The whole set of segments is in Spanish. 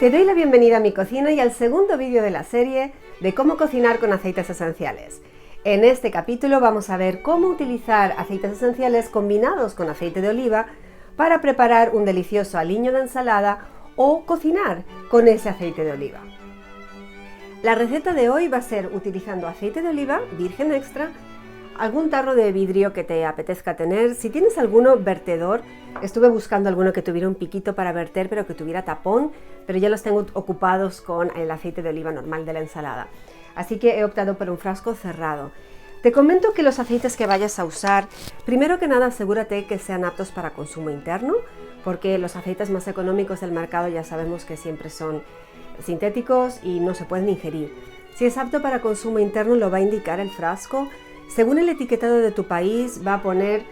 Te doy la bienvenida a mi cocina y al segundo vídeo de la serie de cómo cocinar con aceites esenciales. En este capítulo vamos a ver cómo utilizar aceites esenciales combinados con aceite de oliva para preparar un delicioso aliño de ensalada o cocinar con ese aceite de oliva. La receta de hoy va a ser utilizando aceite de oliva virgen extra, algún tarro de vidrio que te apetezca tener. Si tienes alguno, vertedor. Estuve buscando alguno que tuviera un piquito para verter, pero que tuviera tapón, pero ya los tengo ocupados con el aceite de oliva normal de la ensalada. Así que he optado por un frasco cerrado. Te comento que los aceites que vayas a usar, primero que nada asegúrate que sean aptos para consumo interno, porque los aceites más económicos del mercado ya sabemos que siempre son sintéticos y no se pueden ingerir. Si es apto para consumo interno, lo va a indicar el frasco. Según el etiquetado de tu país, va a poner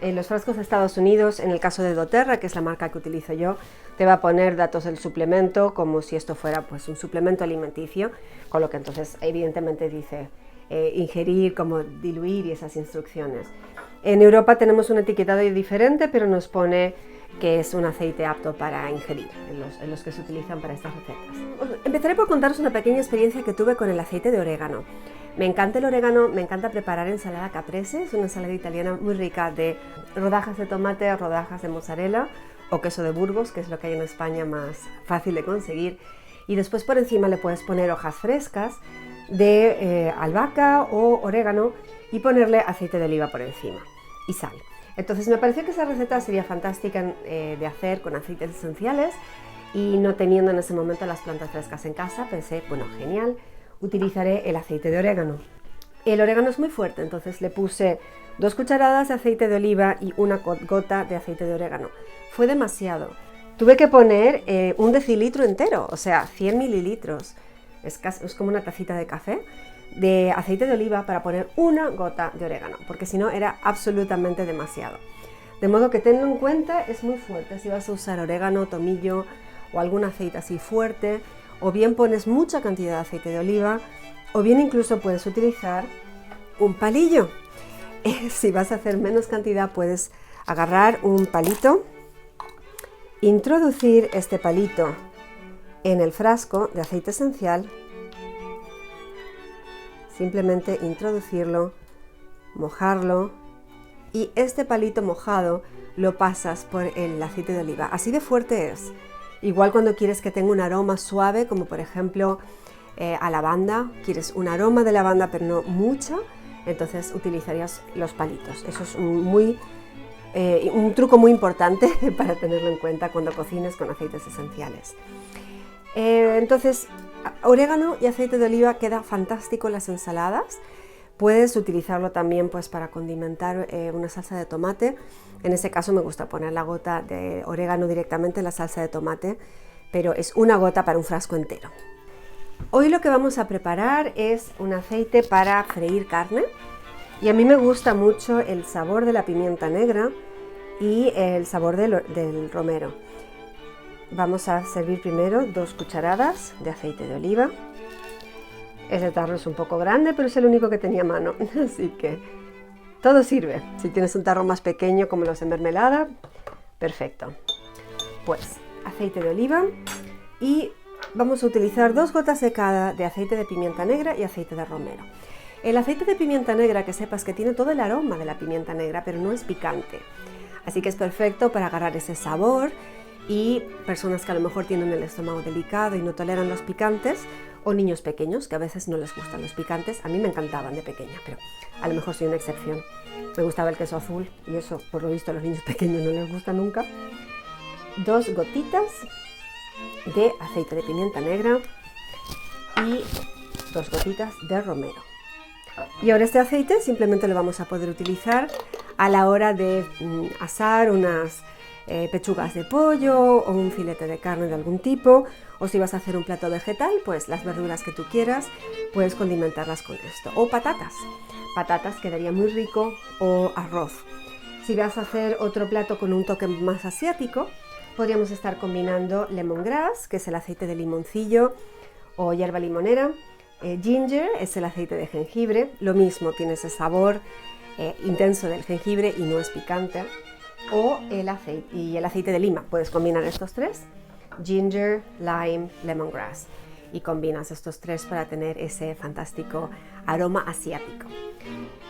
en los frascos de Estados Unidos, en el caso de doTERRA, que es la marca que utilizo yo, te va a poner datos del suplemento como si esto fuera pues un suplemento alimenticio, con lo que entonces evidentemente dice ingerir, como diluir y esas instrucciones. En Europa tenemos un etiquetado diferente, pero nos pone que es un aceite apto para ingerir, en los que se utilizan para estas recetas. Empezaré por contaros una pequeña experiencia que tuve con el aceite de orégano. Me encanta el orégano, me encanta preparar ensalada caprese, es una ensalada italiana muy rica de rodajas de tomate, rodajas de mozzarella o queso de Burgos, que es lo que hay en España más fácil de conseguir. Y después por encima le puedes poner hojas frescas de albahaca o orégano y ponerle aceite de oliva por encima y sal. Entonces me pareció que esa receta sería fantástica de hacer con aceites esenciales y no teniendo en ese momento las plantas frescas en casa, pensé, bueno, genial, utilizaré el aceite de orégano. El orégano es muy fuerte, entonces le puse 2 cucharadas de aceite de oliva y una gota de aceite de orégano. Fue demasiado. Tuve que poner 1 decilitro entero, o sea, 100 mililitros. Es como una tacita de café de aceite de oliva para poner 1 gota de orégano, porque si no era absolutamente demasiado. De modo que tenlo en cuenta, es muy fuerte. Si vas a usar orégano, tomillo o algún aceite así fuerte, o bien pones mucha cantidad de aceite de oliva, o bien incluso puedes utilizar un palillo. Si vas a hacer menos cantidad, puedes agarrar un palito, introducir este palito en el frasco de aceite esencial, simplemente introducirlo, mojarlo y este palito mojado lo pasas por el aceite de oliva. Así de fuerte es. Igual cuando quieres que tenga un aroma suave, como por ejemplo a lavanda, quieres un aroma de lavanda pero no mucho, entonces utilizarías los palitos. Eso es un truco muy importante para tenerlo en cuenta cuando cocines con aceites esenciales. Entonces, orégano y aceite de oliva queda fantástico en las ensaladas. Puedes utilizarlo también pues, para condimentar una salsa de tomate. En ese caso me gusta poner la gota de orégano directamente en la salsa de tomate, pero es 1 gota para un frasco entero. Hoy lo que vamos a preparar es un aceite para freír carne y a mí me gusta mucho el sabor de la pimienta negra y el sabor del romero. Vamos a servir primero 2 cucharadas de aceite de oliva. Ese tarro es un poco grande, pero es el único que tenía a mano, así que todo sirve. Si tienes un tarro más pequeño como los de mermelada, perfecto. Pues aceite de oliva y vamos a utilizar 2 gotas de cada de aceite de pimienta negra y aceite de romero. El aceite de pimienta negra, que sepas que tiene todo el aroma de la pimienta negra, pero no es picante. Así que es perfecto para agarrar ese sabor y personas que a lo mejor tienen el estómago delicado y no toleran los picantes, o niños pequeños que a veces no les gustan los picantes. A mí me encantaban de pequeña, pero a lo mejor soy una excepción. Me gustaba el queso azul y eso por lo visto a los niños pequeños no les gusta nunca. 2 gotitas de aceite de pimienta negra y 2 gotitas de romero. Y ahora este aceite simplemente lo vamos a poder utilizar a la hora de asar unas pechugas de pollo o un filete de carne de algún tipo, o si vas a hacer un plato vegetal, pues las verduras que tú quieras puedes condimentarlas con esto, o patatas quedaría muy rico, o arroz. Si vas a hacer otro plato con un toque más asiático, podríamos estar combinando lemongrass, que es el aceite de limoncillo o hierba limonera, ginger es el aceite de jengibre, lo mismo, tiene ese sabor intenso del jengibre y no es picante, o el aceite de lima. Puedes combinar estos 3 ginger, lime, lemongrass. Y combinas estos tres para tener ese fantástico aroma asiático.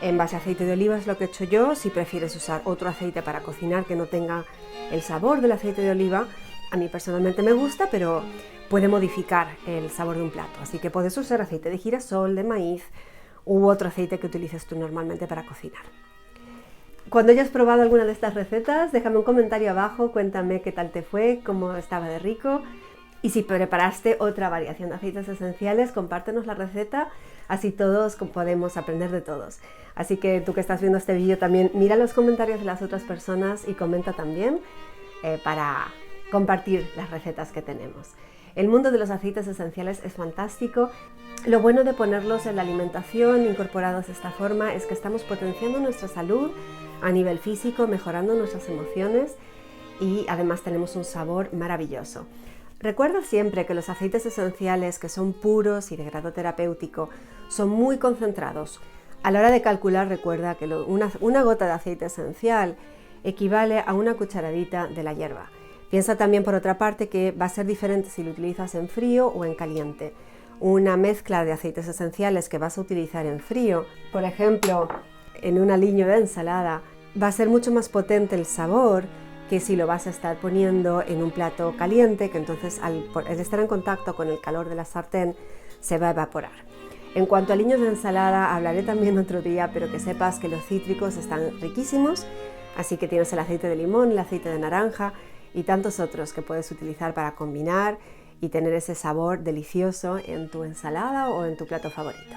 En base a aceite de oliva es lo que he hecho yo. Si prefieres usar otro aceite para cocinar que no tenga el sabor del aceite de oliva, a mí personalmente me gusta, pero puede modificar el sabor de un plato. Así que puedes usar aceite de girasol, de maíz u otro aceite que utilices tú normalmente para cocinar. Cuando hayas probado alguna de estas recetas, déjame un comentario abajo, cuéntame qué tal te fue, cómo estaba de rico. Y si preparaste otra variación de aceites esenciales, compártenos la receta, así todos podemos aprender de todos. Así que tú que estás viendo este vídeo también mira los comentarios de las otras personas y comenta también para compartir las recetas que tenemos. El mundo de los aceites esenciales es fantástico. Lo bueno de ponerlos en la alimentación incorporados de esta forma es que estamos potenciando nuestra salud a nivel físico, mejorando nuestras emociones y además tenemos un sabor maravilloso. Recuerda siempre que los aceites esenciales que son puros y de grado terapéutico son muy concentrados. A la hora de calcular, recuerda que una gota de aceite esencial equivale a una cucharadita de la hierba. Piensa también, por otra parte, que va a ser diferente si lo utilizas en frío o en caliente. Una mezcla de aceites esenciales que vas a utilizar en frío, por ejemplo, en un aliño de ensalada, va a ser mucho más potente el sabor que si lo vas a estar poniendo en un plato caliente, que entonces al estar en contacto con el calor de la sartén se va a evaporar. En cuanto a aliños de ensalada, hablaré también otro día, pero que sepas que los cítricos están riquísimos, así que tienes el aceite de limón, el aceite de naranja y tantos otros que puedes utilizar para combinar y tener ese sabor delicioso en tu ensalada o en tu plato favorito.